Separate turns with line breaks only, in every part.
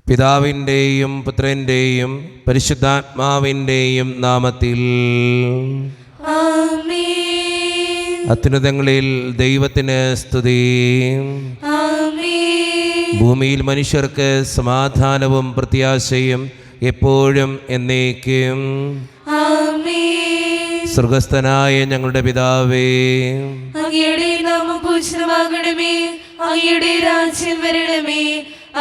പിതാവിൻ്റെയും പുത്രൻ്റെയും പരിശുദ്ധാത്മാവിൻ്റെയും നാമത്തിൽ
ആമേൻ.
അത്യുന്നതങ്ങളിൽ ദൈവത്തിന് സ്തുതി.
ആമേൻ.
ഭൂമിയിൽ മനുഷ്യർക്ക് സമാധാനവും പ്രത്യാശയും എപ്പോഴും എന്നേക്കും.
ആമേൻ.
സ്വർഗസ്ഥനായ ഞങ്ങളുടെ പിതാവേ,
അങ്ങയുടെ നാമം പൂജിതമാകണമേ. അങ്ങയുടെ രാജ്യം വരണമേ.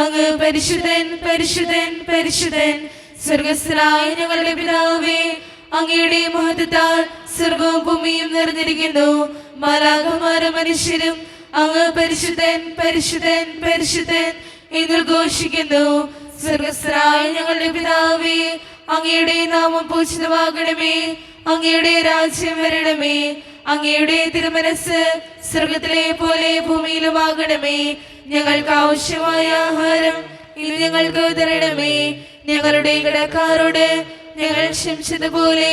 അങ്ങ് പരിശുദ്ധൻ പരിശുദ്ധൻ പരിശുദ്ധൻ. സ്വർഗസ്ഥനായ ഞങ്ങളുടെ പിതാവേ, അങ്ങയുടെ മഹത്വത്താൽ സ്വർഗവും ഭൂമിയും നിറഞ്ഞിരിക്കുന്നു. മാലാഖമാരും മനുഷ്യരും അങ്ങ് പരിശുദ്ധൻ പരിശുദ്ധൻ പരിശുദ്ധൻ എന്ന് ഘോഷിക്കുന്നു. സ്വർഗസ്ഥനായ ഞങ്ങളുടെ പിതാവേ, അങ്ങയുടെ നാമം പൂജിതമാകണമേ. അങ്ങയുടെ രാജ്യം വരണമേ. അങ്ങയുടെ തിരുമനസ് സ്വർഗത്തിലെ പോലെ ഭൂമിയിലുമാകണമേ. ഞങ്ങൾക്ക് ആവശ്യമായ ആഹാരം ഇന്ന് ഞങ്ങൾക്ക് തരണമേ. ഞങ്ങളുടെ കടക്കാരോട് ഞങ്ങൾ ക്ഷമിച്ചതുപോലെ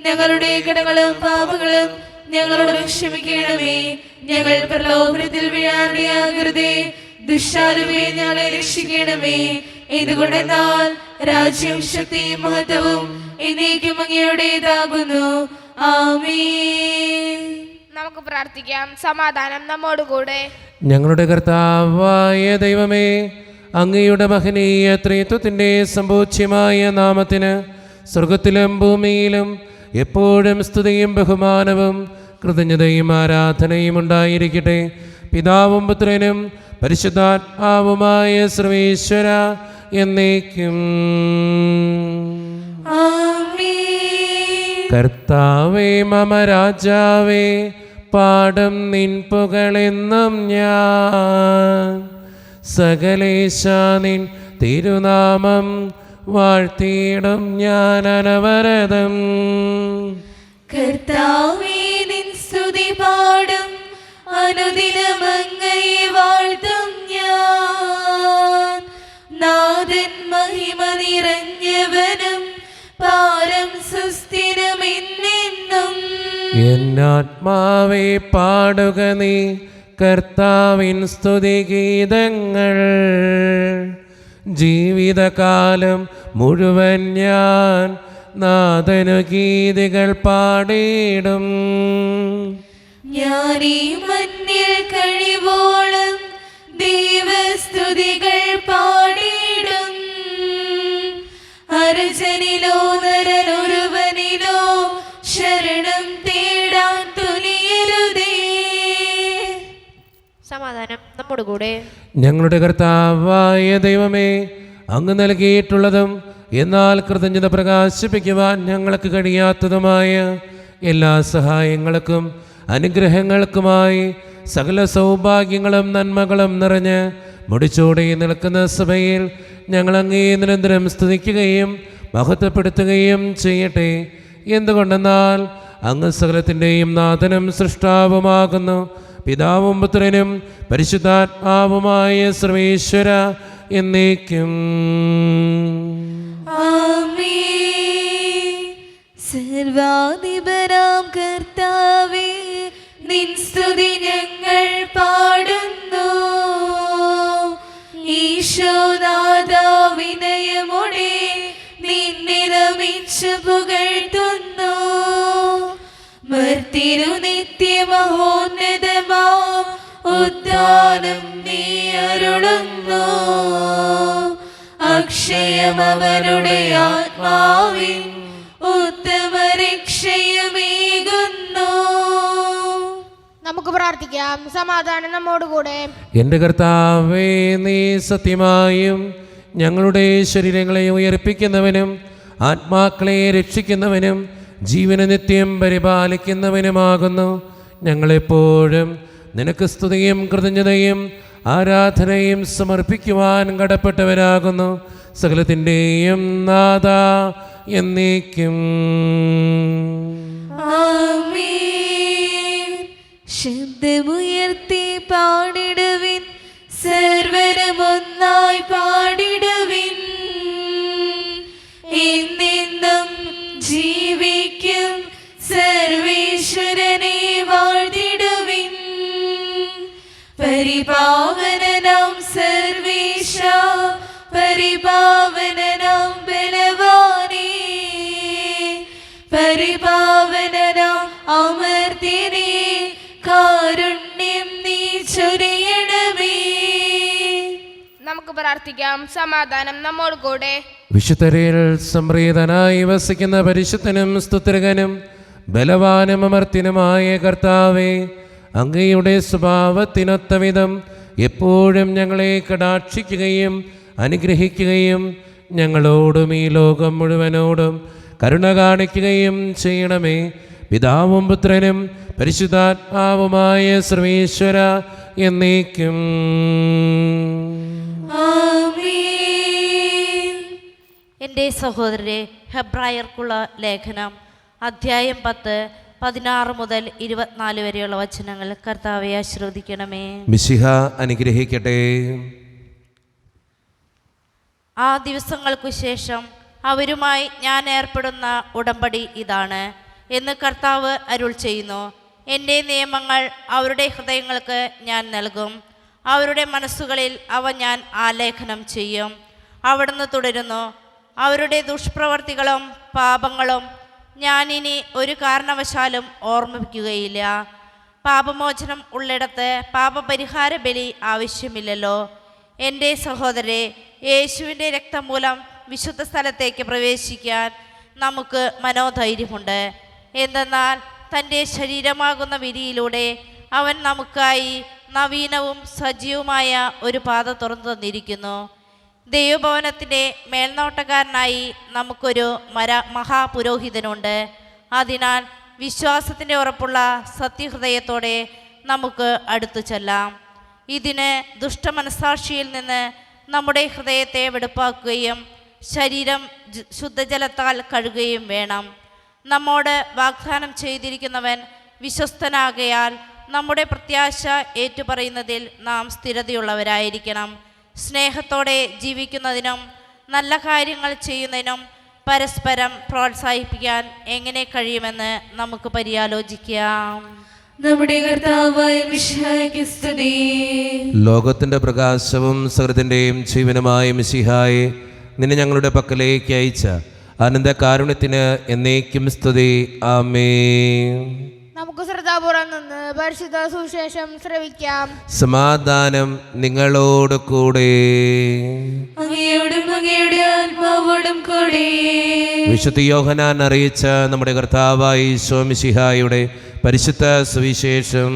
ഞങ്ങളുടെ കടങ്ങളും പാപങ്ങളും ഞങ്ങളോട് ക്ഷമിക്കണമേ. ഞങ്ങൾ പ്രലോഭനത്തിൽ വീഴാനിടയാകരുതേ. ദുഷ്ടാരൂപേ ഞങ്ങളെ രക്ഷിക്കണമേ. ഇതുകൊണ്ടെന്നാൽ രാജ്യവും ശക്തിയും മഹത്വവും എന്നേക്കും അങ്ങയുടേതാകുന്നു. ആമേൻ.
നമുക്ക് പ്രാർത്ഥിക്കാം. സമാധാനം നമ്മോടുകൂടെ.
ഞങ്ങളുടെ കർത്താവായ ദൈവമേ, അങ്ങയുടെ മഹനീയ ത്രിത്വത്തിൻ്റെ സമ്പൂജ്യമായ നാമത്തിന് സ്വർഗത്തിലും ഭൂമിയിലും എപ്പോഴും സ്തുതിയും ബഹുമാനവും കൃതജ്ഞതയും ആരാധനയും ഉണ്ടായിരിക്കട്ടെ. പിതാവും പുത്രനും പരിശുദ്ധാത്മാവുമായ സർവേശ്വര എന്നേക്കും.
ആമേൻ.
കർത്താവേ മമ രാജാവേ, പാടും നിൻ പുകളെന്നും ഞാൻ. സകലേശ നിൻ തിരുനാമം വാഴ്ത്തിയിടും ഞാൻ അനവരതം.
കർത്താവേ നിൻ സ്തുതി പാടും, അനുദിനം അങ്ങയെ വാഴ്ത്തും ഞാൻ. നാഥൻ മഹിമ നിറഞ്ഞവനും പാരം സുസ്ഥിരമെന്നെന്നും.
എന്നാത്മാവേ പാടുക നീ കർത്താവിൻ സ്തുതിഗീതങ്ങൾ. ജീവിതകാലം മുഴുവൻ ഞാൻ നാഥനു ഗീതികൾ പാടിയിടും.
ഞാനീ മണ്ണിൽ കഴിവോളം ദൈവസ്തുതികൾ പാടിയിടും. അർജനിലോ നരനൊരുവനിലോ ശരണം തേടാൻ തുനിയരുതേ.
സമാധാനം നമ്മോടുകൂടെ.
ഞങ്ങളുടെ കർത്താവായ ദൈവമേ, അങ്ങ് നൽകിയിട്ടുള്ളതും എന്നാൽ കൃതജ്ഞത പ്രകാശിപ്പിക്കുവാൻ ഞങ്ങൾക്ക് കഴിയാത്തതുമായ എല്ലാ സഹായങ്ങൾക്കും അനുഗ്രഹങ്ങൾക്കുമായി സകല സൗഭാഗ്യങ്ങളും നന്മകളും നിറഞ്ഞ് മുടിച്ചോടെ നിൽക്കുന്ന സഭയിൽ ഞങ്ങൾ അങ്ങേ നിരന്തരം സ്തുതിക്കുകയും മഹത്വപ്പെടുത്തുകയും ചെയ്യട്ടെ. എന്തുകൊണ്ടെന്നാൽ അങ്ങ് സകലത്തിൻ്റെയും നാഥനും സൃഷ്ടാവുമാകുന്നു. പിതാവും പുത്രനും പരിശുദ്ധാത്മാവുമായ സർവേശ്വര എന്നേക്കും.
ആമേൻ. സർവാധിപനാം കർത്താവേ, നിൻ സ്തുതി ഞങ്ങൾ പാടുന്നു. ഈശോനാഥ വിനയമോടെ നിന്നെ നമിച്ചു പുകഴ്ത്തുന്നു. മർത്തിരു നിത്യമഹോന്നതമാം ഉദ്ധാനം നീ അരുളുന്നു. അക്ഷയമവരുടെ ആത്മാവിൻ ഉത്തമ രക്ഷയുമേകുന്നു.
നമുക്ക് പ്രാർത്ഥിക്കാം. സമാധാനം നമ്മോടുകൂടെ.
എൻ്റെ കർത്താവേ, നീ സത്യമായും ഞങ്ങളുടെ ശരീരങ്ങളെ ഉയർപ്പിക്കുന്നവനും ആത്മാക്കളെ രക്ഷിക്കുന്നവനും ജീവന നിത്യം പരിപാലിക്കുന്നവനുമാകുന്നു. ഞങ്ങളെപ്പോഴും നിനക്ക് സ്തുതിയും കൃതജ്ഞതയും ആരാധനയും സമർപ്പിക്കുവാൻ കടപ്പെട്ടവരാകുന്നു. സകലത്തിൻ്റെയും നാഥ എന്നേക്കും.
ആമേൻ. ശബ്ദമുയർത്തി പാടിടുവിൻ, സർവരും ഒന്നായി പാടിടുവിൻ. എന്നെന്നും ജീവിക്കും സർവേശ്വരനെ വാഴ്ത്തിടുവിൻ. പരിപാവനനാം സർവേശ പരിപാ പരിപാവനനാം ബലവാനേ, പരിപാവനനാം അമർത്യനേ, കാരുണ്യം നീ ചൊരിയണമേ.
നമുക്ക് പ്രാർത്ഥിക്കാം. സമാധാനം നമ്മോട് കൂടെ.
വിശുദ്ധരിൽ സംപ്രീതനായി വസിക്കുന്ന പരിശുദ്ധനും സ്തുതിർഗനും ബലവാനും അമർത്തിനുമായ കർത്താവേ, അങ്ങയുടെ സ്വഭാവത്തിനൊത്ത വിധം എപ്പോഴും ഞങ്ങളെ കടാക്ഷിക്കുകയും അനുഗ്രഹിക്കുകയും ഞങ്ങളോടും ഈ ലോകം മുഴുവനോടും കരുണ കാണിക്കുകയും ചെയ്യണമേ. പിതാവും പുത്രനും പരിശുദ്ധാത്മാവുമായ സർവേശ്വര എന്നേക്കും.
എൻ്റെ സഹോദരരെ, ഹെബ്രായർക്കുള്ള ലേഖനം അധ്യായം 10, 16 മുതൽ 24 വരെയുള്ള വചനങ്ങൾ കർത്താവെ ആശീർവദിക്കണമേ.
മിശിഹ അനുഗ്രഹിക്കട്ടെ.
ആ ദിവസങ്ങൾക്കു ശേഷം അവരുമായി ഞാൻ ഏർപ്പെടുന്ന ഉടമ്പടി ഇതാണ് എന്ന് കർത്താവ് അരുൾ ചെയ്യുന്നു. എൻ്റെ നിയമങ്ങൾ അവരുടെ ഹൃദയങ്ങൾക്ക് ഞാൻ നൽകും, അവരുടെ മനസ്സുകളിൽ അവ ഞാൻ ആലേഖനം ചെയ്യും. അവിടുന്ന് തുടരുന്നു, അവരുടെ ദുഷ്പ്രവർത്തികളും പാപങ്ങളും ഞാനിനി ഒരു കാരണവശാലും ഓർമ്മിപ്പിക്കുകയില്ല. പാപമോചനം ഉള്ളിടത്ത് പാപപരിഹാര ബലി ആവശ്യമില്ലല്ലോ. എൻ്റെ സഹോദരരെ, യേശുവിൻ്റെ രക്തം മൂലം വിശുദ്ധ സ്ഥലത്തേക്ക് പ്രവേശിക്കാൻ നമുക്ക് മനോധൈര്യമുണ്ട്. എന്തെന്നാൽ തൻ്റെ ശരീരമാകുന്ന വിധിയിലൂടെ അവൻ നമുക്കായി നവീനവും സജീവമായ ഒരു പാത തുറന്നു തന്നിരിക്കുന്നു. ദൈവഭവനത്തിൻ്റെ മേൽനോട്ടക്കാരനായി നമുക്കൊരു മഹാപുരോഹിതനുണ്ട്. അതിനാൽ വിശ്വാസത്തിൻ്റെ ഉറപ്പുള്ള സത്യഹൃദയത്തോടെ നമുക്ക് അടുത്തു ചെല്ലാം. ഇതിന് ദുഷ്ടമനസാക്ഷിയിൽ നിന്ന് നമ്മുടെ ഹൃദയത്തെ വെടുപ്പാക്കുകയും ശരീരം ശുദ്ധജലത്താൽ കഴുകുകയും വേണം. നമ്മോട് വാഗ്ദാനം ചെയ്തിരിക്കുന്നവൻ വിശ്വസ്തനാകയാൽ നമ്മുടെ പ്രത്യാശ ഏറ്റുപറയുന്നതിൽ നാം സ്ഥിരതയുള്ളവരായിരിക്കണം. സ്നേഹത്തോടെ ജീവിക്കുന്നതിനും നല്ല കാര്യങ്ങൾ ചെയ്യുന്നതിനും പരസ്പരം പ്രോത്സാഹിപ്പിക്കാൻ എങ്ങനെ കഴിയുമെന്ന് നമുക്ക് പര്യാലോചിക്കാം.
നമ്മുടെ കർത്താവായ മിശിഹായ്ക്ക് സ്തുതി.
ലോകത്തിൻ്റെ പ്രകാശവും സകൃതിൻ്റെയും ജീവനുമായ മിശിഹായെ, നിന്നെ ഞങ്ങളുടെ പക്കലേക്ക് അയച്ച അനന്ത കാരുണ്യത്തിന് എന്നേക്കും സ്തുതി. ആമേൻ.
നമുക്ക് ശ്രദ്ധാപൂർവം നിന്ന് പരിശുദ്ധ സുവിശേഷം ശ്രവിക്കാം.
സമാധാനം നിങ്ങളോട് കൂടെ.
അങ്ങയോടും അങ്ങയുടെ ആത്മാവോടും കൂടെ.
വിശുദ്ധ യോഹന്നാൻ അറിയിച്ച നമ്മുടെ കർത്താവായ ഈശോ മിശിഹായുടെ പരിശുദ്ധ സുവിശേഷം.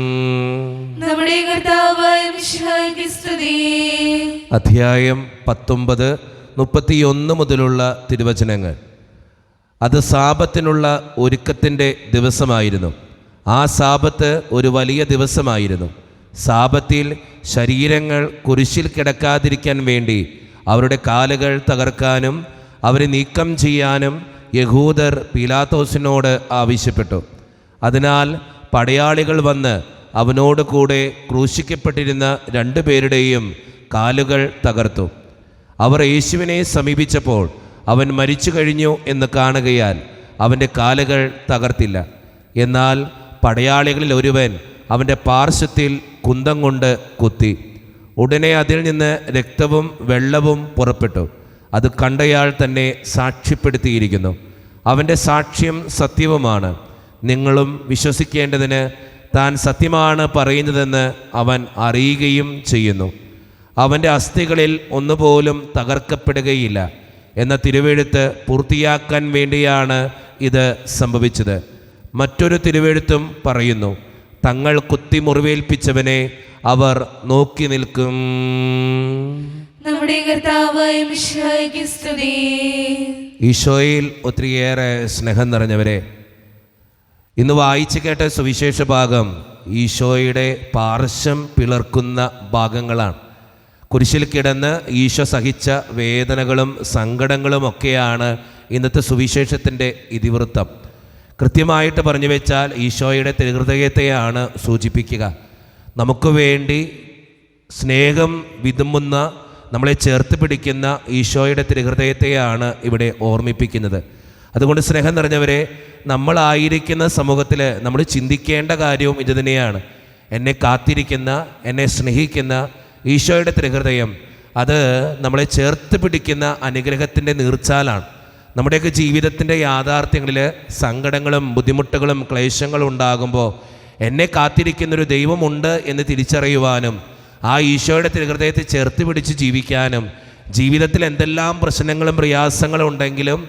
നമ്മുടെ കർത്താവായ മിശിഹായ്ക്ക് സ്തുതി.
അധ്യായം 19, 31 മുതലുള്ള തിരുവചനങ്ങൾ. അത് സാബത്തിനുള്ള ഒരുക്കത്തിൻ്റെ ദിവസമായിരുന്നു. ആ സാബത്ത് ഒരു വലിയ ദിവസമായിരുന്നു. സാബത്തിൽ ശരീരങ്ങൾ കുരിശിൽ കിടക്കാതിരിക്കാൻ വേണ്ടി അവരുടെ കാലുകൾ തകർക്കാനും അവരെ നീക്കം ചെയ്യാനും യഹൂദർ പീലാത്തോസിനോട് ആവശ്യപ്പെട്ടു. അതിനാൽ പടയാളികൾ വന്ന് അവനോട് കൂടെ ക്രൂശിക്കപ്പെട്ടിരുന്ന 2 പേരുടെയും കാലുകൾ തകർത്തു. അവർ യേശുവിനെ സമീപിച്ചപ്പോൾ അവൻ മരിച്ചു കഴിഞ്ഞു എന്ന് കാണുകയാൽ അവൻ്റെ കാലുകൾ തകർത്തില്ല. എന്നാൽ പടയാളികളിൽ ഒരുവൻ അവൻ്റെ പാർശ്വത്തിൽ കുന്തം കൊണ്ട് കുത്തി. ഉടനെ അതിൽ നിന്ന് രക്തവും വെള്ളവും പുറപ്പെട്ടു. അത് കണ്ടയാൾ തന്നെ സാക്ഷ്യപ്പെടുത്തിയിരിക്കുന്നു. അവൻ്റെ സാക്ഷ്യം സത്യവുമാണ്. നിങ്ങളും വിശ്വസിക്കേണ്ടതിന് താൻ സത്യമാണ് പറയുന്നതെന്ന് അവൻ അറിയുകയും ചെയ്യുന്നു. അവൻ്റെ അസ്ഥികളിൽ ഒന്നുപോലും തകർക്കപ്പെടുകയില്ല എന്ന തിരുവെഴുത്ത് പൂർത്തിയാക്കാൻ വേണ്ടിയാണ് ഇത് സംഭവിച്ചത്. മറ്റൊരു തിരുവെഴുത്തും പറയുന്നു, തങ്ങൾ കുത്തി മുറിവേൽപ്പിച്ചവനെ അവർ നോക്കി നിൽക്കും.
നമ്മുടെ കർത്താവായ മിശിഹായ്ക്ക് സ്തുതി.
ഈശോയിൽ ഒത്തിരിയേറെ സ്നേഹം നിറഞ്ഞവരെ, ഇന്ന് വായിച്ചു കേട്ട സുവിശേഷ ഭാഗം ഈശോയുടെ പാർശ്വം പിളർക്കുന്ന ഭാഗങ്ങളാണ്. കുരിശിൽ കിടന്ന് ഈശോ സഹിച്ച വേദനകളും സങ്കടങ്ങളും ഒക്കെയാണ് ഇന്നത്തെ സുവിശേഷത്തിൻ്റെ ഇതിവൃത്തം. കൃത്യമായിട്ട് പറഞ്ഞു വെച്ചാൽ ഈശോയുടെ തിരുഹൃദയത്തെയാണ് സൂചിപ്പിക്കുക. നമുക്ക് വേണ്ടി സ്നേഹം വിതുമ്പുന്ന, നമ്മളെ ചേർത്ത് പിടിക്കുന്ന ഈശോയുടെ തിരുഹൃദയത്തെയാണ് ഇവിടെ ഓർമ്മിപ്പിക്കുന്നത്. അതുകൊണ്ട് സ്നേഹം നിറഞ്ഞവരെ, നമ്മളായിരിക്കുന്ന സമൂഹത്തിൽ നമ്മൾ ചിന്തിക്കേണ്ട കാര്യവും ഇത് തന്നെയാണ്. എന്നെ കാത്തിരിക്കുന്ന, എന്നെ സ്നേഹിക്കുന്ന ഈശോയുടെ തിരുഹൃദയം അത് നമ്മളെ ചേർത്ത് പിടിക്കുന്ന അനുഗ്രഹത്തിൻ്റെ നീർച്ചാലാണ്. നമ്മുടെയൊക്കെ ജീവിതത്തിൻ്റെ യാഥാർത്ഥ്യങ്ങളിൽ സങ്കടങ്ങളും ബുദ്ധിമുട്ടുകളും ക്ലേശങ്ങളും ഉണ്ടാകുമ്പോൾ എന്നെ കാത്തിരിക്കുന്നൊരു ദൈവമുണ്ട് എന്ന് തിരിച്ചറിയുവാനും ആ ഈശോയുടെ തിരുഹൃദയത്തെ ചേർത്ത് പിടിച്ച് ജീവിക്കാനും ജീവിതത്തിൽ എന്തെല്ലാം പ്രശ്നങ്ങളും പ്രയാസങ്ങളും ഉണ്ടെങ്കിലും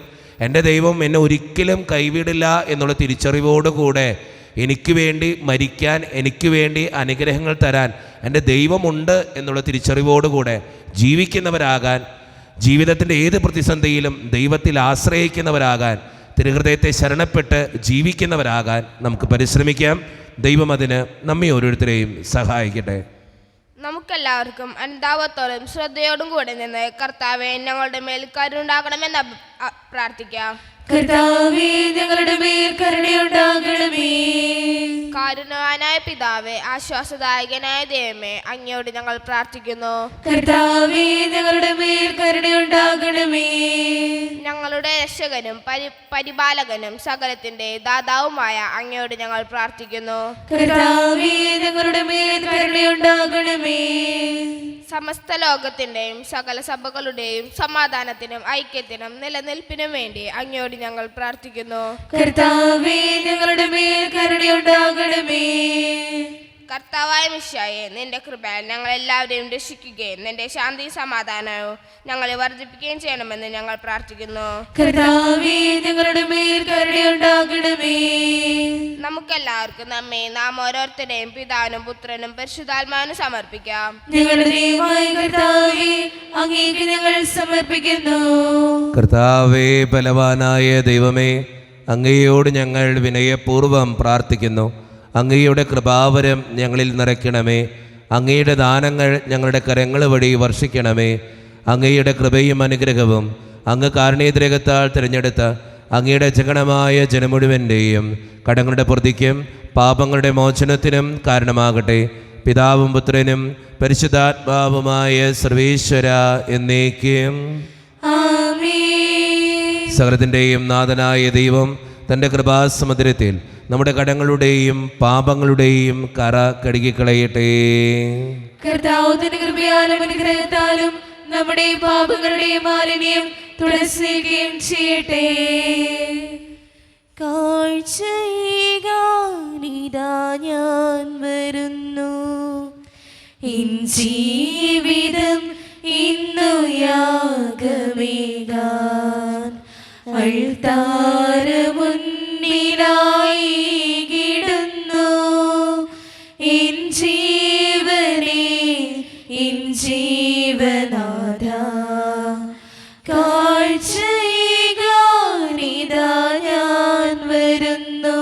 എൻ്റെ ദൈവം എന്നെ ഒരിക്കലും കൈവിടില്ല എന്നുള്ള തിരിച്ചറിവോടുകൂടെ എനിക്ക് വേണ്ടി മരിക്കാൻ, എനിക്ക് വേണ്ടി അനുഗ്രഹങ്ങൾ തരാൻ എൻ്റെ ദൈവമുണ്ട് എന്നുള്ള തിരിച്ചറിവോടുകൂടെ ജീവിക്കുന്നവരാകാൻ, ജീവിതത്തിൻ്റെ ഏത് പ്രതിസന്ധിയിലും ദൈവത്തിൽ ആശ്രയിക്കുന്നവരാകാൻ, തിരുഹൃദയത്തെ ശരണപ്പെട്ട് ജീവിക്കുന്നവരാകാൻ നമുക്ക് പരിശ്രമിക്കാം. ദൈവം അതിന് നമ്മെ ഓരോരുത്തരെയും സഹായിക്കട്ടെ.
നമുക്കെല്ലാവർക്കും അനുതാപത്തോടും ശ്രദ്ധയോടും കൂടെ നിന്ന് കർത്താവെ ഞങ്ങളുടെ മേൽ കരുണയുണ്ടാകണമെന്ന് പ്രാർത്ഥിക്കാം.
കർത്താവേ, ഞങ്ങളുടെ മേൽ കരുണയുണ്ടാകണമേ.
കാരുണ്യവാനായ പിതാവേ, ആശ്വാസദായകനായ ദൈവമേ, അങ്ങയോട് ഞങ്ങൾ പ്രാർത്ഥിക്കുന്നു.
കർത്താവേ, ഞങ്ങളുടെ മേൽ കരുണയുണ്ടാകണമേ.
ഞങ്ങളുടെ രക്ഷകനും പരിപാലകനും സകലത്തിന്റെ ദാതാവുമായ അങ്ങയോട് ഞങ്ങൾ പ്രാർത്ഥിക്കുന്നു.
കർത്താവേ, ഞങ്ങളുടെ മേൽ കരുണയുണ്ടാകണമേ.
സമസ്ത ലോകത്തിന്റെയും സകല സഭകളുടെയും സമാധാനത്തിനും ഐക്യത്തിനും നിലനിൽപ്പിനും വേണ്ടി അങ്ങയോട് ഞങ്ങൾ പ്രാർത്ഥിക്കുന്നു.
കർത്താവേ, ഞങ്ങളുടെ മേൽ കരുണയുണ്ടാകണമേ.
കർത്താവായ മിശിഹായേ, നിന്റെ കൃപയാൽ ഞങ്ങൾ എല്ലാവരെയും രക്ഷിക്കുകയും നിന്റെ ശാന്തി സമാധാനവും ഞങ്ങളെ വർദ്ധിപ്പിക്കുകയും ചെയ്യണമെന്ന് ഞങ്ങൾ പ്രാർത്ഥിക്കുന്നു.
കർത്താവേ, ഞങ്ങളുടെ മേൽ കരുണയുണ്ടാകണമേ.
നമുക്കെല്ലാവർക്കും നമ്മെ നാം ഓരോരുത്തരെയും പിതാവിനും പുത്രനും പരിശുദ്ധാത്മാവിനും സമർപ്പിക്കാം.
ഞങ്ങളുടെ ദൈവമായ കർത്താവേ, അങ്ങേക്ക് ഞങ്ങൾ സമർപ്പിക്കുന്നു.
കർത്താവേ, ബലവാനായ ദൈവമേ, അങ്ങയോട് ഞങ്ങൾ വിനയപൂർവ്വം പ്രാർത്ഥിക്കുന്നു. അങ്ങയുടെ കൃപാവരം ഞങ്ങളിൽ നിറയ്ക്കണമേ. അങ്ങയുടെ ദാനങ്ങൾ ഞങ്ങളുടെ കരങ്ങൾ വഴി വർഷിക്കണമേ. അങ്ങയുടെ കൃപയും അനുഗ്രഹവും അങ്ങ് കാരുണ്യദ്രേകത്താൽ തിരഞ്ഞെടുത്ത അങ്ങയുടെ ജഗണമായ ജനമുഴുവൻ്റെയും കടങ്ങളുടെ പ്രതിക്കും പാപങ്ങളുടെ മോചനത്തിനും കാരണമാകട്ടെ. പിതാവും പുത്രനും പരിശുദ്ധാത്മാവുമായ സർവേശ്വര എന്നേക്കും
ആമേൻ.
സകലത്തിൻ്റെയും നാഥനായ ദൈവം തൻ്റെ കൃപാസമുദ്രത്തിൽ നമ്മുടെ കടങ്ങളുടെയും പാപങ്ങളുടെയും കറ കഴുകിക്കളയട്ടെ.
കർത്താവ് തന്റെ കൃപയാലും അനുഗ്രഹത്താലും നമ്മുടെ പാപങ്ങളുടെ മാലിന്യം തുടച്ചുനീക്കുകയും ചെയ്യട്ടെ.
കാഴ്ചയിതാ ഞാൻ വരുന്നു,
എൻ ജീവിതം ഇന്നു യാഗമേകാൻ അൾത്താരമുന്നിലായി കിടന്നു. എൻ ജീവനെ, എൻ ജീവനാഥ, കാഴ്ചയിതാ ഞാൻ വരുന്നു.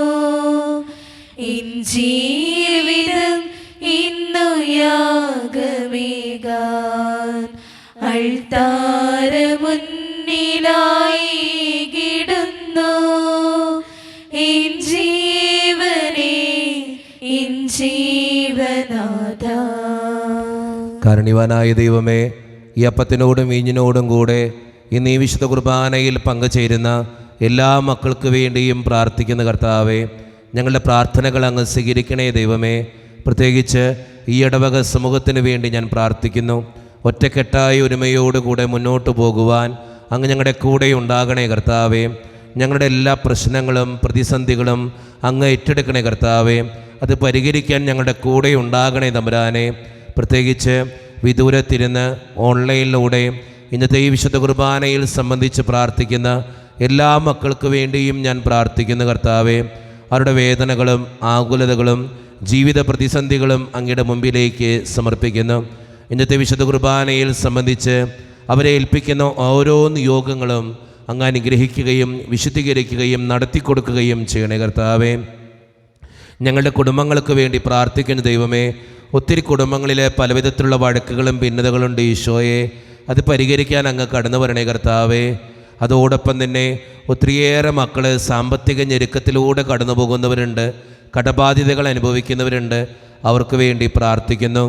എൻ ജീവിതം ഇന്നു യാഗമേകാൻ അൾത്താരമുന്നിലായി കിടന്നു. എൻ ജീവനെ, എൻ ജീവനാഥ.
കാരുണ്യവാനായ ദൈവമേ, ഈ അപ്പത്തിനോടും വീഞ്ഞിനോടും കൂടെ ഇന്ന് ഈ വിശുദ്ധ കുർബാനയിൽ പങ്കുചേരുന്ന എല്ലാ മക്കൾക്ക് വേണ്ടിയും പ്രാർത്ഥിക്കുന്ന കർത്താവേ, ഞങ്ങളുടെ പ്രാർത്ഥനകൾ അങ്ങ് സ്വീകരിക്കണേ ദൈവമേ. പ്രത്യേകിച്ച് ഈ ഇടവക സമൂഹത്തിന് വേണ്ടി ഞാൻ പ്രാർത്ഥിക്കുന്നു. ഒറ്റക്കെട്ടായ ഒരുമയോടുകൂടെ മുന്നോട്ട് പോകുവാൻ അങ്ങ് ഞങ്ങളുടെ കൂടെ ഉണ്ടാകണേ കർത്താവേ. ഞങ്ങളുടെ എല്ലാ പ്രശ്നങ്ങളും പ്രതിസന്ധികളും അങ്ങ് ഏറ്റെടുക്കണേ കർത്താവേ. അത് പരിഹരിക്കാൻ ഞങ്ങളുടെ കൂടെ ഉണ്ടാകണേ തമ്പുരാനെ. പ്രത്യേകിച്ച് വിദൂരത്തിരുന്ന് ഓൺലൈനിലൂടെ ഇന്നത്തെ ഈ വിശുദ്ധ കുർബാനയിൽ സംബന്ധിച്ച് പ്രാർത്ഥിക്കുന്ന എല്ലാ മക്കൾക്ക് വേണ്ടിയും ഞാൻ പ്രാർത്ഥിക്കുന്നു കർത്താവേ. അവരുടെ വേദനകളും ആകുലതകളും ജീവിത പ്രതിസന്ധികളും അങ്ങയുടെ മുമ്പിലേക്ക് സമർപ്പിക്കുന്നു. ഇന്നത്തെ വിശുദ്ധ കുർബാനയിൽ സംബന്ധിച്ച് അവരെ ഏൽപ്പിക്കുന്ന ഓരോ നിയോഗങ്ങളും അങ്ങ് അനുഗ്രഹിക്കുകയും വിശുദ്ധീകരിക്കുകയും നടത്തിക്കൊടുക്കുകയും ചെയ്യണേ കർത്താവേ. ഞങ്ങളുടെ കുടുംബങ്ങൾക്ക് വേണ്ടി പ്രാർത്ഥിക്കുന്ന ദൈവമേ, ഒത്തിരി കുടുംബങ്ങളിലെ പലവിധത്തിലുള്ള വഴക്കുകളും ഭിന്നതകളുണ്ട് ഈശോയെ. അത് പരിഹരിക്കാൻ അങ്ങ് കടന്നു വരണേ കർത്താവേ. അതോടൊപ്പം തന്നെ ഒത്തിരിയേറെ മക്കൾ സാമ്പത്തിക ഞെരുക്കത്തിലൂടെ കടന്നു പോകുന്നവരുണ്ട്, കടബാധ്യതകൾ അനുഭവിക്കുന്നവരുണ്ട്. അവർക്ക് വേണ്ടി പ്രാർത്ഥിക്കുന്നു.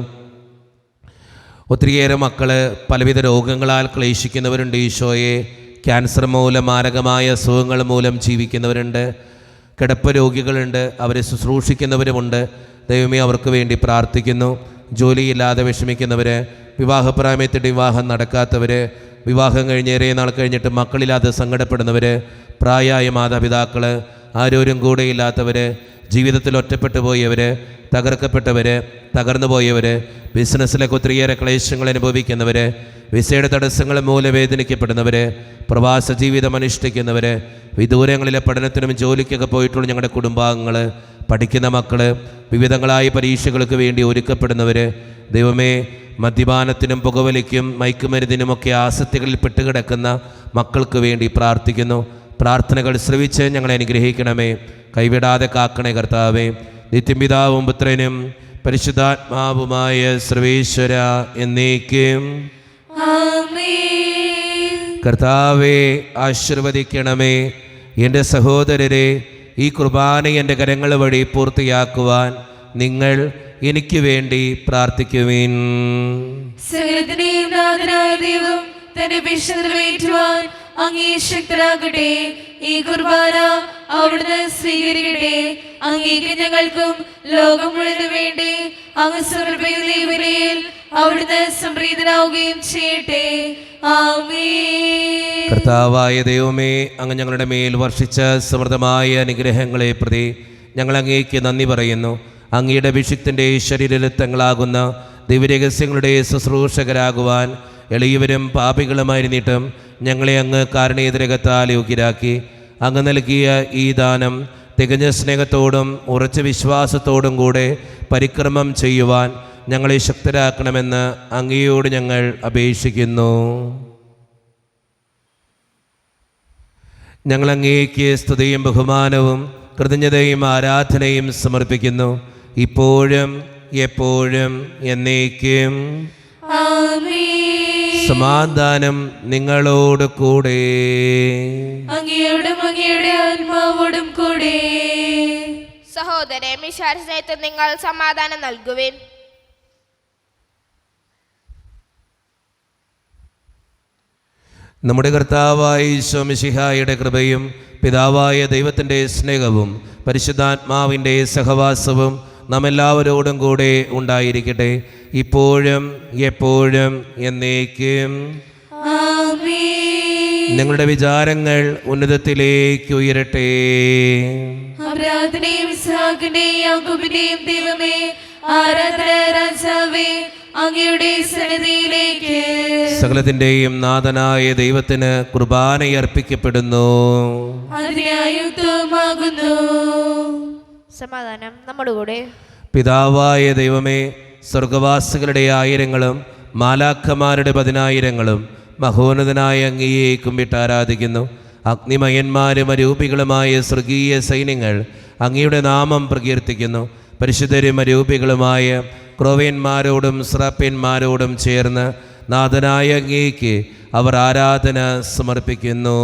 ഒത്തിരിയേറെ മക്കൾ പലവിധ രോഗങ്ങളാൽ ക്ലേശിക്കുന്നവരുണ്ട് ഈശോയെ. ക്യാൻസർ മൂലം, മാരകമായ അസുഖങ്ങൾ മൂലം ജീവിക്കുന്നവരുണ്ട്, കിടപ്പ് രോഗികളുണ്ട്, അവരെ ശുശ്രൂഷിക്കുന്നവരുമുണ്ട്. ദൈവമേ, അവർക്ക് വേണ്ടി പ്രാർത്ഥിക്കുന്നു. ജോലിയില്ലാതെ വിഷമിക്കുന്നവർ, വിവാഹപ്രായമത്തിൽ വിവാഹം നടക്കാത്തവർ, വിവാഹം കഴിഞ്ഞേറെ നാൾ കഴിഞ്ഞിട്ട് മക്കളില്ലാതെ സങ്കടപ്പെടുന്നവർ, പ്രായമായ മാതാപിതാക്കൾ, ആരോരും കൂടെയില്ലാത്തവർ, ജീവിതത്തിൽ ഒറ്റപ്പെട്ടു പോയവർ, തകർക്കപ്പെട്ടവർ, തകർന്നു പോയവർ, ബിസിനസ്സിലൊക്കെ ഒത്തിരിയേറെ ക്ലേശങ്ങൾ അനുഭവിക്കുന്നവർ, വിസയുടെ തടസ്സങ്ങൾ മൂലം വേദനിക്കപ്പെടുന്നവർ, പ്രവാസ ജീവിതം അനുഷ്ഠിക്കുന്നവർ, വിദൂരങ്ങളിലെ പഠനത്തിനും ജോലിക്കൊക്കെ പോയിട്ടുള്ള ഞങ്ങളുടെ കുടുംബാംഗങ്ങൾ, പഠിക്കുന്ന മക്കൾ, വിവിധങ്ങളായ പരീക്ഷകൾക്ക് വേണ്ടി ഒരുക്കപ്പെടുന്നവർ, ദൈവമേ മദ്യപാനത്തിനും പുകവലിക്കും മയക്കുമരുന്നിനുമൊക്കെ ആസക്തികളിൽ പെട്ടുകിടക്കുന്ന മക്കൾക്ക് വേണ്ടി പ്രാർത്ഥിക്കുന്നു. പ്രാർത്ഥനകൾ ശ്രവിച്ച് ഞങ്ങളെ അനുഗ്രഹിക്കണമേ, കൈവിടാതെ കാക്കണേ കർത്താവേ. നിത്യപിതാവും പുത്രനും പരിശുദ്ധാത്മാവുമായ സർവേശ്വര എന്നേക്കും
ആമേൻ.
കർത്താവെ ആശീർവദിക്കണമേ. എൻ്റെ സഹോദരരെ, ഈ കുർബാന എൻ്റെ കരങ്ങൾ വഴി പൂർത്തിയാക്കുവാൻ നിങ്ങൾ എനിക്ക് വേണ്ടി പ്രാർത്ഥിക്കുവിൻ.
സകലത്തിന്റെയും നാഥനായ ദൈവം തന്റെ വിശുദ്ധ നിറവേറ്റുവാൻ അങ്ങേ ശക്തരാകട്ടെ. ഈ കുർബാന അവിടുന്ന് സ്വീകരിക്കട്ടെ. അങ്ങേക്ക് ഞങ്ങൾക്കും ലോകം മുഴുവനും വേണ്ടി അങ്ങ് സമർപ്പിക്കുന്ന ഈ വിലയിൽ അവിടുന്ന് സംപ്രീതനാവുകയും ചെയ്യട്ടെ. ആമേൻ.
കർത്താവായ ദൈവമേ, അങ്ങ് ഞങ്ങളുടെ മേൽ വർഷിച്ച സമൃദ്ധമായ അനുഗ്രഹങ്ങളെ പ്രതി ഞങ്ങൾ അങ്ങേക്ക് നന്ദി പറയുന്നു. അങ്ങയുടെ അഭിഷിക്തൻ്റെ ശരീരരക്തങ്ങളാകുന്ന ദിവ്യരഹസ്യങ്ങളുടെ ശുശ്രൂഷകരാകുവാൻ എളിയവരും പാപികളുമായിരുന്നിട്ടും ഞങ്ങളെ അങ്ങ് കാരുണ്യരകത്താൽ യോഗ്യരാക്കി. അങ്ങ് നൽകിയ ഈ ദാനം തികഞ്ഞ സ്നേഹത്തോടും ഉറച്ച വിശ്വാസത്തോടും കൂടെ പരിക്രമം ചെയ്യുവാൻ ഞങ്ങളെ ശക്തരാക്കണമെന്ന് അങ്ങയോട് ഞങ്ങൾ അപേക്ഷിക്കുന്നു. ഞങ്ങൾ അങ്ങേക്ക് സ്തുതിയും ബഹുമാനവും കൃതജ്ഞതയും ആരാധനയും സമർപ്പിക്കുന്നു, ഇപ്പോഴും എപ്പോഴും എന്നേക്കും.
ആമേൻ.
സമാധാനം നിങ്ങളോട് കൂടെ.
അങ്ങയോടും അങ്ങയുടെ ആത്മാവോടും കൂടെ.
സഹോദരൻ മിശാരിസേത്ത് നിങ്ങൾ സമാധാനം നൽകുവിൻ.
നമ്മുടെ കർത്താവായ ഈശോ മിശിഹായുടെ കൃപയും പിതാവായ ദൈവത്തിൻ്റെ സ്നേഹവും പരിശുദ്ധാത്മാവിൻ്റെ സഹവാസവും നാം എല്ലാവരോടും കൂടെ ഉണ്ടായിരിക്കട്ടെ, ഇപ്പോഴും എപ്പോഴും എന്നേക്കും.
ആമേൻ.
ഞങ്ങളുടെ വിചാരങ്ങൾ ഉന്നതത്തിലേക്ക് ഉയരട്ടെ.
അബ്രാഹത്തിന്റെയും ഇസ്ഹാക്കിന്റെയും യാക്കോബിന്റെയും ദൈവമേ, ആരാധന രാജാവേ, അങ്ങയുടെ സന്നിധിയിലേക്ക്
സകലത്തിൻ്റെയും നാഥനായ ദൈവത്തിന് കുർബാനയർപ്പിക്കപ്പെടുന്നു.
അതിനായുക്തമാകുന്നു.
സമാധാനം നമ്മുടെ കൂടെ.
പിതാവായ ദൈവമേ, സ്വർഗവാസികളുടെ ആയിരങ്ങളും മാലാഖമാരുടെ 10,000ങ്ങളും മഹോന്നതനായ അങ്ങയെ കുമ്പിട്ട് ആരാധിക്കുന്നു. അഗ്നിമയന്മാരും അരൂപികളുമായ സ്വർഗീയ സൈന്യങ്ങൾ അങ്ങയുടെ നാമം പ്രകീർത്തിക്കുന്നു. പരിശുദ്ധരും അരൂപികളുമായ ക്രോവേന്മാരോടും സ്രാപ്യന്മാരോടും ചേർന്ന് നാഥനായ അങ്ങേക്ക് അവർ ആരാധന സമർപ്പിക്കുന്നു.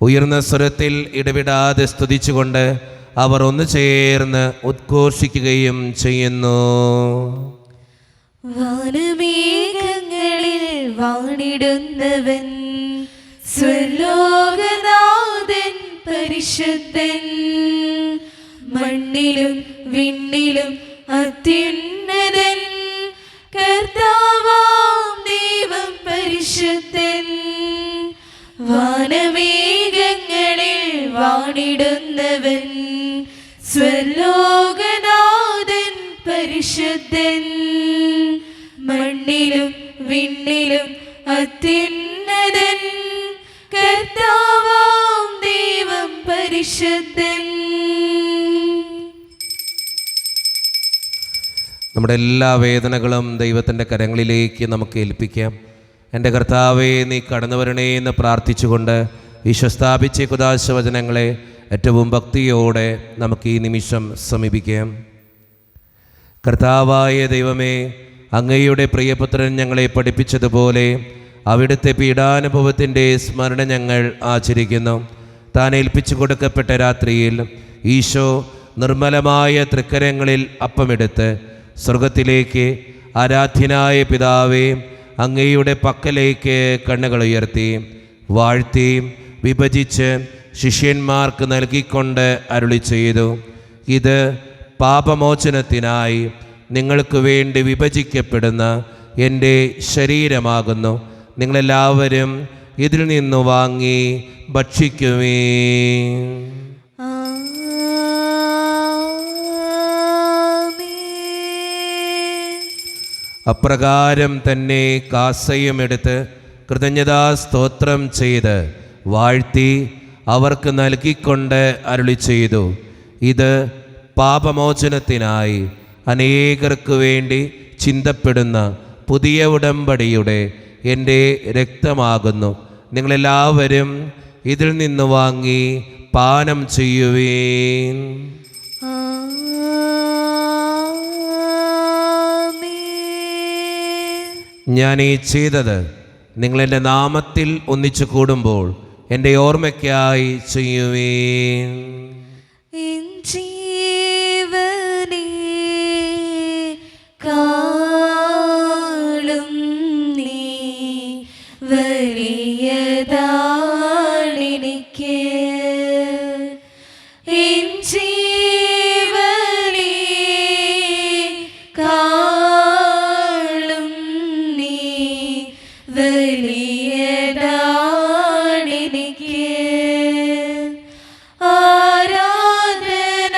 ഉയർന്ന സ്വരത്തിൽ ഇടവിടാതെ സ്തുതിച്ചുകൊണ്ട് അവർ ഒന്ന് ചേർന്ന് ഉദ്ഘോഷിക്കുകയും ചെയ്യുന്നു.
വാനമേഘങ്ങളിൽ വാണിടുന്നവൻ സ്വർലോകനാഥൻ പരിശുദ്ധൻ, മണ്ണിലും വിണ്ണിലും അത്യുന്നതൻ, കർത്താവാം ദൈവം പരിശുദ്ധൻ. വാനമേഘങ്ങളിൽ വാണിടുന്നവൻ സ്വർലോകനാഥൻ പരിശുദ്ധൻ, മണ്ണിലും വിണ്ണിലും അത്യുന്നതൻ, കർത്താവാം ദൈവം പരിശുദ്ധൻ.
നമ്മുടെ എല്ലാ വേദനകളും ദൈവത്തിൻ്റെ കരങ്ങളിലേക്ക് നമുക്ക് ഏൽപ്പിക്കാം. എൻ്റെ കർത്താവേ, നീ കടന്നു വരണേ എന്ന് പ്രാർത്ഥിച്ചുകൊണ്ട് ഈശോ സ്ഥാപിച്ച കുദാശവചനങ്ങളെ ഏറ്റവും ഭക്തിയോടെ നമുക്ക് ഈ നിമിഷം സമീപിക്കാം. കർത്താവായ ദൈവമേ, അങ്ങയുടെ പ്രിയപുത്രൻ ഞങ്ങളെ പഠിപ്പിച്ചതുപോലെ അവിടുത്തെ പീഡാനുഭവത്തിൻ്റെ സ്മരണ ഞങ്ങൾ ആചരിക്കുന്നു. താൻ ഏൽപ്പിച്ചു കൊടുക്കപ്പെട്ട രാത്രിയിൽ ഈശോ നിർമ്മലമായ തൃക്കരങ്ങളിൽ അപ്പമെടുത്ത് സ്വർഗത്തിലേക്ക് ആരാധ്യനായ പിതാവേ അങ്ങയുടെ പക്കലേക്ക് കണ്ണുകൾ ഉയർത്തി വാഴ്ത്തി വിഭജിച്ച് ശിഷ്യന്മാർക്ക് നൽകിക്കൊണ്ട് അരുളി ചെയ്തു, ഇത് പാപമോചനത്തിനായി നിങ്ങൾക്ക് വേണ്ടി വിഭജിക്കപ്പെടുന്ന എൻ്റെ ശരീരമാകുന്നു. നിങ്ങളെല്ലാവരും ഇതിൽ നിന്ന് വാങ്ങി ഭക്ഷിക്കുവേ. അപ്രകാരം തന്നെ കാസയും എടുത്ത് കൃതജ്ഞതാ സ്തോത്രം ചെയ്ത് വാഴ്ത്തി അവർക്ക് നൽകിക്കൊണ്ട് അരുളി ചെയ്തു, ഇത് പാപമോചനത്തിനായി അനേകർക്ക് വേണ്ടി ചിന്തപ്പെടുന്ന പുതിയ ഉടമ്പടിയുടെ എൻ്റെ രക്തമാകുന്നു. നിങ്ങളെല്ലാവരും ഇതിൽ നിന്ന് വാങ്ങി പാനം ചെയ്യുവീൻ. ഞാൻ ഈ ചെയ്തത് നിങ്ങളെൻ്റെ നാമത്തിൽ ഒന്നിച്ചു കൂടുമ്പോൾ എൻ്റെ ഓർമ്മയ്ക്കായി ചെയ്യുവീൻ.
ജീവനേ കാളും നീ വലിയതാണെനിക്ക്. ജീവനേ കാളും നീ വലിയതാണെനിക്ക്. ആരാധന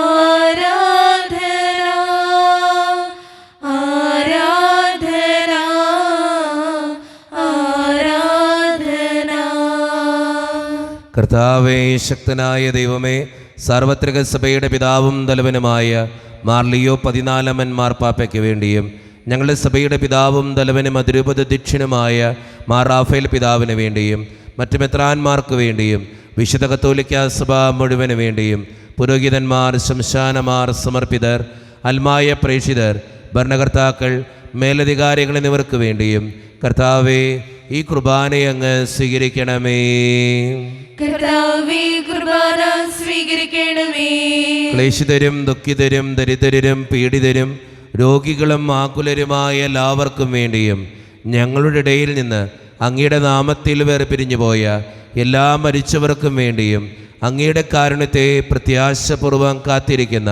ആരാധന ആരാധന ആരാധന.
കർത്താവേ, ശക്തനായ ദൈവമേ, സാർവത്രിക സഭയുടെ പിതാവും തലവനുമായ മാർ ലിയോ 14 മാർപ്പാപ്പയ്ക്ക് വേണ്ടിയും ഞങ്ങളുടെ സഭയുടെ പിതാവും തലവനും അതിരൂപത ദക്ഷിണുമായ മാർ റാഫേൽ പിതാവിന് വേണ്ടിയും മറ്റു മെത്രാന്മാർക്ക് വേണ്ടിയും വിശുദ്ധ കത്തോലിക്ക സഭ മുഴുവന് വേണ്ടിയും പുരോഹിതന്മാർ, ശംശാനമാർ, സമർപ്പിതർ, അൽമായ പ്രേക്ഷിതർ, ഭരണകർത്താക്കൾ, മേലധികാരികൾ എന്നിവർക്ക് വേണ്ടിയും കർത്താവേ, ഈ കുർബാനയെ അങ്ങ് സ്വീകരിക്കണമേ.
കർത്താവേ, കുർബാന സ്വീകരിക്കണമേ.
ക്ലേശിതരും ദുഃഖിതരും ദരിദ്രരും പീഡിതരും രോഗികളും ആകുലരുമായ എല്ലാവർക്കും വേണ്ടിയും ഞങ്ങളുടെ ഇടയിൽ നിന്ന് അങ്ങയുടെ നാമത്തിൽ വേർപിരിഞ്ഞുപോയ എല്ലാ മരിച്ചവർക്കും വേണ്ടിയും അങ്ങയുടെ കാരുണ്യത്തെ പ്രത്യാശപൂർവ്വം കാത്തിരിക്കുന്ന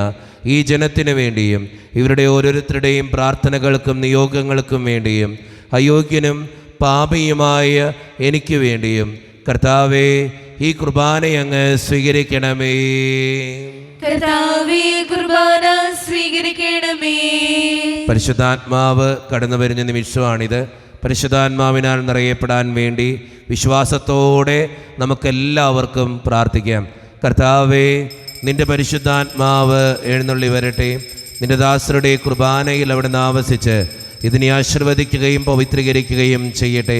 ഈ ജനത്തിനു വേണ്ടിയും ഇവരുടെ ഓരോരുത്തരുടെയും പ്രാർത്ഥനകൾക്കും നിയോഗങ്ങൾക്കും വേണ്ടിയും അയോഗ്യനും പാപിയുമായ എനിക്ക് വേണ്ടിയും കർത്താവേ, ഈ കുർബാനയങ്ങ് സ്വീകരിക്കണമേ.
കർത്താവേ, കുർബാന സ്വീകരിക്കണമേ.
പരിശുദ്ധാത്മാവ് കടന്നു വരുന്ന നിമിഷമാണിത്. പരിശുദ്ധാത്മാവിനാൽ നിറയപ്പെടാൻ വേണ്ടി വിശ്വാസത്തോടെ നമുക്കെല്ലാവർക്കും പ്രാർത്ഥിക്കാം. കർത്താവേ, നിന്റെ പരിശുദ്ധാത്മാവ് എഴുന്നള്ളി വരട്ടെ. നിന്റെ ദാസരുടെ കുർബാനയിൽ അവിടുന്ന് ആവസിച്ച് ഇതിനെ ആശീർവദിക്കുകയും പവിത്രീകരിക്കുകയും ചെയ്യട്ടെ.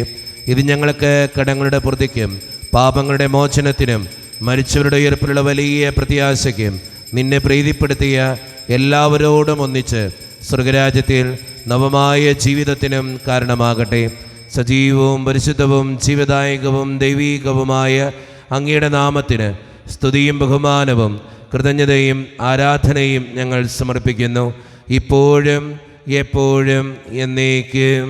ഇത് ഞങ്ങൾക്ക് കടങ്ങളുടെ പൂർത്തിക്കും പാപങ്ങളുടെ മോചനത്തിനും മരിച്ചവരുടെ ഉയർപ്പിലുള്ള വലിയ പ്രത്യാശയ്ക്കും നിന്നെ പ്രീതിപ്പെടുത്തിയ എല്ലാവരോടും ഒന്നിച്ച് സ്വർഗരാജ്യത്തിൽ നവമായ ജീവിതത്തിനും കാരണമാകട്ടെ. സജീവവും പരിശുദ്ധവും ജീവദായകവും ദൈവീകവുമായ അങ്ങയുടെ നാമത്തിന് സ്തുതിയും ബഹുമാനവും കൃതജ്ഞതയും ആരാധനയും ഞങ്ങൾ സമർപ്പിക്കുന്നു, ഇപ്പോഴും എപ്പോഴും എന്നേക്കും.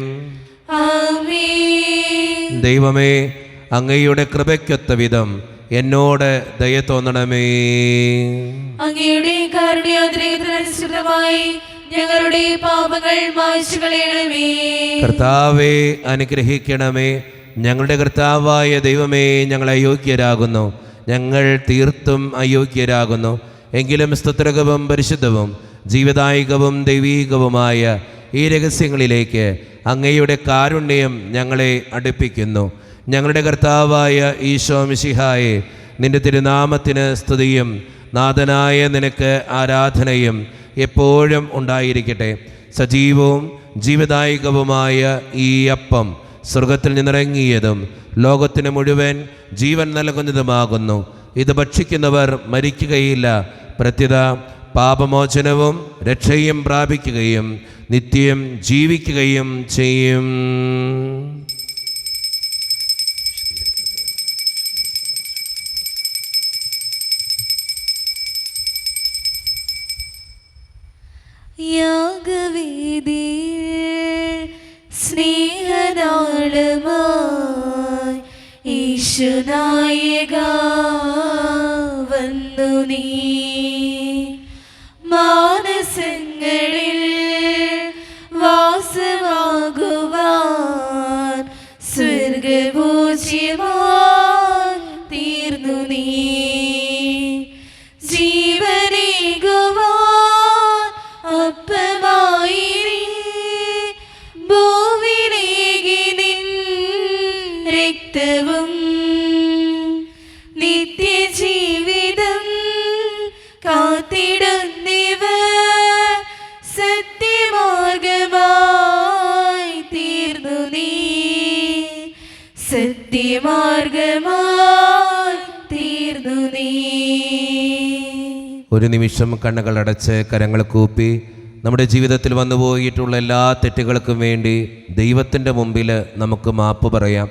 ആമേൻ.
ദൈവമേ, അങ്ങയുടെ കൃപയ്ക്കൊത്ത വിധം എന്നോട് ദയ തോന്നണമേ.
അങ്ങയുടെ കാരുണ്യാതിരേകത്തിനനുസൃതമായി ഞങ്ങളുടെ പാപങ്ങൾ മായ്ച്ചു കളയണമേ.
കർത്താവേ, അനുഗ്രഹിക്കണമേ. ഞങ്ങളുടെ കർത്താവായ ദൈവമേ, ഞങ്ങൾ അയോഗ്യരാകുന്നു, ഞങ്ങൾ തീർത്തും അയോഗ്യരാകുന്നു. എങ്കിലും സ്തുത്രകവും പരിശുദ്ധവും ജീവദായകവും ദൈവീകവുമായ ഈ രഹസ്യങ്ങളിലേക്ക് അങ്ങയുടെ കാരുണ്യം ഞങ്ങളെ അടുപ്പിക്കുന്നു. ഞങ്ങളുടെ കർത്താവായ ഈശോ മിശിഹായെ, നിന്റെ തിരുനാമത്തിന് സ്തുതിയും നാഥനായ നിനക്ക് ആരാധനയും എപ്പോഴും ഉണ്ടായിരിക്കട്ടെ. സജീവവും ജീവദായകവുമായ ഈ അപ്പം സ്വർഗത്തിൽ നിന്നിറങ്ങിയതും ലോകത്തിന് മുഴുവൻ ജീവൻ നൽകുന്നതുമാകുന്നു. ഇത് ഭക്ഷിക്കുന്നവർ മരിക്കുകയില്ല, പ്രത്യുത പാപമോചനവും രക്ഷയും പ്രാപിക്കുകയും നിത്യം ജീവിക്കുകയും ചെയ്യും.
യാഗവേദിയിൽ സ്നേഹനാളമായി ഈശുനായക വന്നു നീ. മാനസ നിത്യമാർഗമായി തീർന്നു നീ.
ഒരു നിമിഷം കണ്ണുകൾ അടച്ച് കരങ്ങൾ കൂപ്പി നമ്മുടെ ജീവിതത്തിൽ വന്നുപോയിട്ടുള്ള എല്ലാ തെറ്റുകൾക്കും വേണ്ടി ദൈവത്തിൻ്റെ മുമ്പിൽ നമുക്ക് മാപ്പ് പറയാം.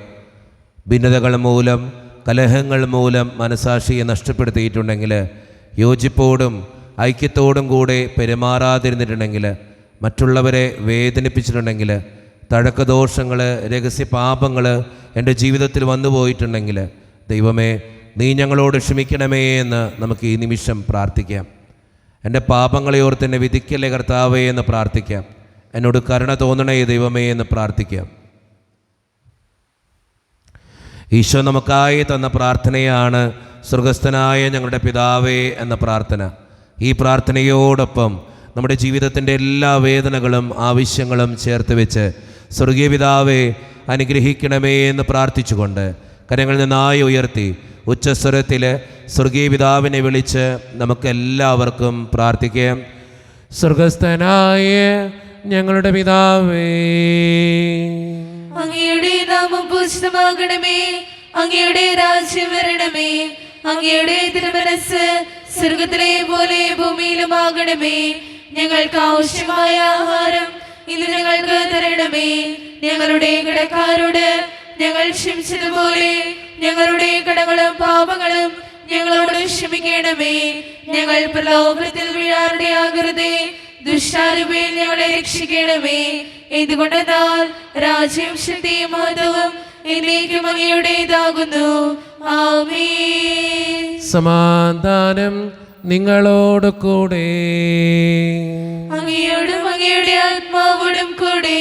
ഭിന്നതകൾ മൂലം, കലഹങ്ങൾ മൂലം മനസാക്ഷിയെ നഷ്ടപ്പെടുത്തിയിട്ടുണ്ടെങ്കിൽ, യോജിപ്പോടും ഐക്യത്തോടും കൂടെ പെരുമാറാതിരുന്നിട്ടുണ്ടെങ്കിൽ, മറ്റുള്ളവരെ വേദനിപ്പിച്ചിട്ടുണ്ടെങ്കിൽ, തഴക്കദോഷങ്ങൾ, രഹസ്യപാപങ്ങൾ എൻ്റെ ജീവിതത്തിൽ വന്നു പോയിട്ടുണ്ടെങ്കിൽ, ദൈവമേ നീ ഞങ്ങളോട് ക്ഷമിക്കണമേ എന്ന് നമുക്ക് ഈ നിമിഷം പ്രാർത്ഥിക്കാം. എൻ്റെ പാപങ്ങളെ ഓർത്ത് എന്നെ വിധിക്കല്ലേ കർത്താവേ എന്ന് പ്രാർത്ഥിക്കാം. എന്നോട് കരുണ തോന്നണേ ദൈവമേ എന്ന് പ്രാർത്ഥിക്കാം. ഈശോ നമുക്കായി തന്ന പ്രാർത്ഥനയാണ് സ്വർഗസ്ഥനായ ഞങ്ങളുടെ പിതാവേ എന്ന പ്രാർത്ഥന. ഈ പ്രാർത്ഥനയോടൊപ്പം നമ്മുടെ ജീവിതത്തിൻ്റെ എല്ലാ വേദനകളും ആവശ്യങ്ങളും ചേർത്ത് വെച്ച് സ്വർഗീയ പിതാവേ അനുഗ്രഹിക്കണമേ എന്ന് പ്രാർത്ഥിച്ചുകൊണ്ട് കരങ്ങളിൽ നിന്നായി ഉയർത്തി ഉച്ചസ്വരത്തിൽ സ്വർഗീയ പിതാവിനെ വിളിച്ച് നമുക്കെല്ലാവർക്കും പ്രാർത്ഥിക്കാം.
സ്വർഗസ്ഥനായ ഞങ്ങളുടെ പിതാവേ,
അങ്ങയുടെ നാമം പൂജിതമാകണമേ, അങ്ങയുടെ രാജ്യം വരണമേ, അങ്ങയുടെ തിരുമനസ്സ് സ്വർഗത്തിലെ പോലെ ഭൂമിയിലുമാകണമേ. ഞങ്ങൾക്ക് ആവശ്യമായ ആഹാരം ഇന്ന് ഞങ്ങൾക്ക് തരണമേ. ഞങ്ങളുടെ കടക്കാരോട് ഞങ്ങൾ ക്ഷമിച്ചതുപോലെ ഞങ്ങളുടെ കടങ്ങളും പാപങ്ങളും ഞങ്ങളോട് ക്ഷമിക്കണമേ. ഞങ്ങൾ പ്രലോഭനത്തിൽ വീഴാനിടയാകരുതേ, ദുഷ്ടാരൂപയിൽ ഞങ്ങളെ രക്ഷിക്കണമേ. എന്തുകൊണ്ടെന്നാൽ രാജ്യവും ശക്തിയും മഹത്വവും എന്നേക്കും അങ്ങയുടേതാകുന്നു. ആമേൻ.
സമാധാനം നിങ്ങളോട് കൂടെ.
അങ്ങയോടും അങ്ങയുടെ ആത്മാവോടും കൂടെ.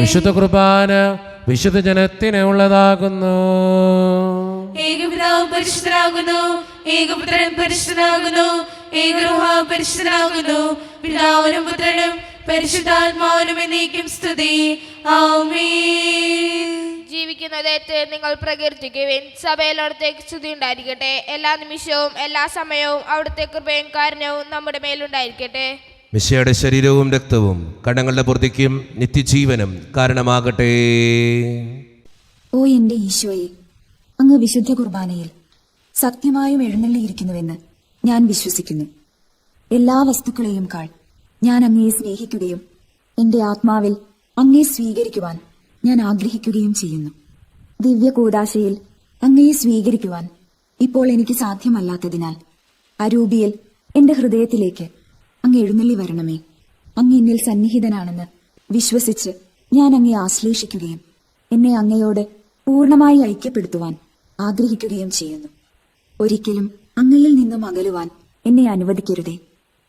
വിശുദ്ധ കുർബാന വിശുദ്ധ ജനത്തിന് ഉള്ളതാകുന്നു.
ഏകപിതാവ് പരിശുദ്ധനാകുന്നു, ഏകപുത്രൻ പരിശുദ്ധനാകുന്നു, ഏകരൂഹ പരിശുദ്ധനാകുന്നു. പിതാവിനും പുത്രനും പരിശുദ്ധാത്മാവിനും എന്നേക്കും സ്തുതി. ആമേൻ.
ജീവിക്കുന്നതേറ്റ് നിങ്ങൾ പ്രകീർത്തിക്കുവിൻ. സഭയിലവിടത്തേക്ക് സ്തുതി ഉണ്ടായിരിക്കട്ടെ. എല്ലാ നിമിഷവും എല്ലാ സമയവും അവിടുത്തെ കൃപയും കാരുണ്യവും നമ്മുടെ മേലുണ്ടായിരിക്കട്ടെ.
മിശിഹായുടെ ശരീരവും രക്തവും കടങ്ങളുടെ പൂർത്തിക്കും നിത്യജീവനും കാരണമാകട്ടെ.
ഓ എന്റെ ഈശോയെ, അങ്ങ് വിശുദ്ധ കുർബാനയിൽ സത്യമായും എഴുന്നള്ളിയിരിക്കുന്നുവെന്ന് ഞാൻ വിശ്വസിക്കുന്നു. എല്ലാ വസ്തുക്കളെയും കാൾ ഞാൻ അങ്ങയെ സ്നേഹിക്കുകയും എന്റെ ആത്മാവിൽ അങ്ങയെ സ്വീകരിക്കുവാൻ ഞാൻ ആഗ്രഹിക്കുകയും ചെയ്യുന്നു. ദിവ്യ കൂദാശയിൽ അങ്ങയെ സ്വീകരിക്കുവാൻ ഇപ്പോൾ എനിക്ക് സാധ്യമല്ലാത്തതിനാൽ അരൂപിയിൽ എന്റെ ഹൃദയത്തിലേക്ക് അങ്ങ് എഴുന്നള്ളി വരണമേ. അങ്ങ് എന്നിൽ സന്നിഹിതനാണെന്ന് വിശ്വസിച്ച് ഞാൻ അങ്ങയെ ആശ്ലേഷിക്കുകയും എന്നെ അങ്ങയോട് പൂർണ്ണമായി ഐക്യപ്പെടുത്തുവാൻ ആഗ്രഹിക്കുകയും ചെയ്യുന്നു. ഒരിക്കലും അങ്ങയിൽ നിന്നും അകലുവാൻ എന്നെ അനുവദിക്കരുതേ.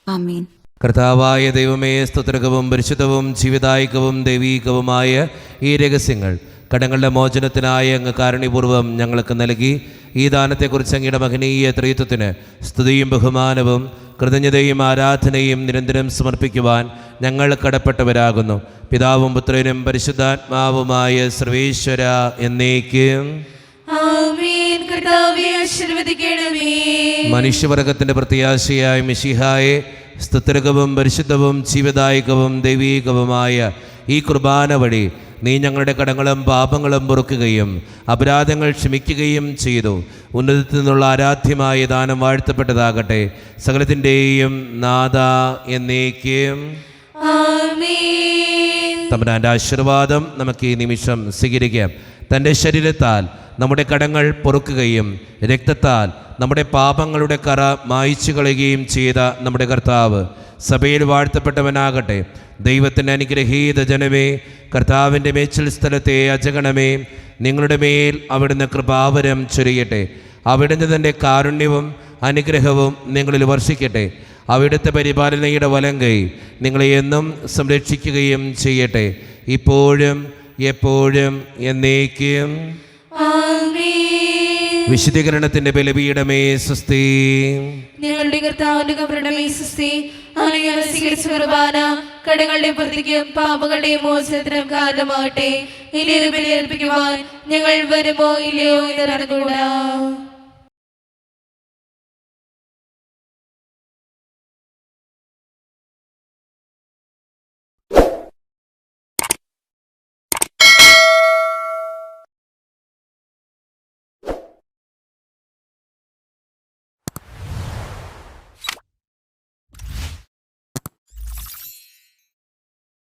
ആമേൻ.
കർത്താവായ ദൈവമേ, സ്തുത്രകവും പരിശുദ്ധവും ജീവിതായികവും ദൈവീകവുമായ ഈ രഹസ്യങ്ങൾ കടങ്ങളുടെ മോചനത്തിനായി അങ്ങ് കാരുണ്യപൂർവ്വം ഞങ്ങൾക്ക് നൽകി. ഈ ദാനത്തെക്കുറിച്ച് അങ്ങയുടെ മഹനീയ ത്രിത്വത്തിന് സ്തുതിയും ബഹുമാനവും കൃതജ്ഞതയും ആരാധനയും നിരന്തരം സമർപ്പിക്കുവാൻ ഞങ്ങൾ കടപ്പെട്ടവരാകുന്നു. പിതാവും പുത്രനും പരിശുദ്ധാത്മാവുമായ സർവേശ്വര എന്നേക്കും
ആമേൻ. കർത്താവേ ആശീർവദിക്കണമേ.
മനുഷ്യവർഗത്തിന്റെ പ്രത്യാശയായ മിശിഹായെ, സ്തുത്യർഹവും പരിശുദ്ധവും ജീവദായകവും ദൈവീകവുമായ ഈ കുർബാന വഴി നീ ഞങ്ങളുടെ കടങ്ങളും പാപങ്ങളും പൊറുക്കുകയും അപരാധങ്ങൾ ക്ഷമിക്കുകയും ചെയ്തു. ഉന്നതത്തിൽ നിന്നുള്ള ആരാധ്യമായ ദാനം വാഴ്ത്തപ്പെട്ടതാകട്ടെ. സകലത്തിൻ്റെയും നാഥ എന്നേക്കും
ആമേൻ.
തമ്പുരാന്റെ ആശീർവാദം നമുക്ക് ഈ നിമിഷം സ്വീകരിക്കാം. തൻ്റെ ശരീരത്താൽ നമ്മുടെ കടങ്ങൾ പൊറുക്കുകയും രക്തത്താൽ നമ്മുടെ പാപങ്ങളുടെ കറ മായ്ച്ചു കളയുകയും ചെയ്ത നമ്മുടെ കർത്താവ് സഭയിൽ വാഴ്ത്തപ്പെട്ടവനാകട്ടെ. ദൈവത്തിൻ്റെ അനുഗ്രഹീത ജനമേ, കർത്താവിൻ്റെ മേച്ചിൽ സ്ഥലത്തെ അജഗണമേ, നിങ്ങളുടെ മേൽ അവിടുന്ന് കൃപാവരം ചൊരിയട്ടെ. അവിടുന്ന് തൻ്റെ കാരുണ്യവും അനുഗ്രഹവും നിങ്ങളിൽ വർഷിക്കട്ടെ. അവിടുത്തെ പരിപാലനയുടെ വലങ്കൈ നിങ്ങളെ എന്നും സംരക്ഷിക്കുകയും ചെയ്യട്ടെ, ഇപ്പോഴും എപ്പോഴും എന്നേക്കും. വിശുദ്ധീകരണത്തിന്റെ ബലിപീഠമേ സ്വസ്തി.
ഞങ്ങളുടെ കർത്താവിന്റെ കബറിടമേ സ്വസ്തി. അങ്ങ് സ്വീകരിച്ച കുർബാന കടങ്ങളുടെ പ്രതിക്കും പാപങ്ങളുടെ മോചനത്തിനും കാരണമാകട്ടെ. ഇനി ഒരു ബലി അർപ്പിക്കുവാൻ ഞങ്ങൾ വരുമോ ഇല്ലയോ എന്ന് അറിഞ്ഞുകൂടാ.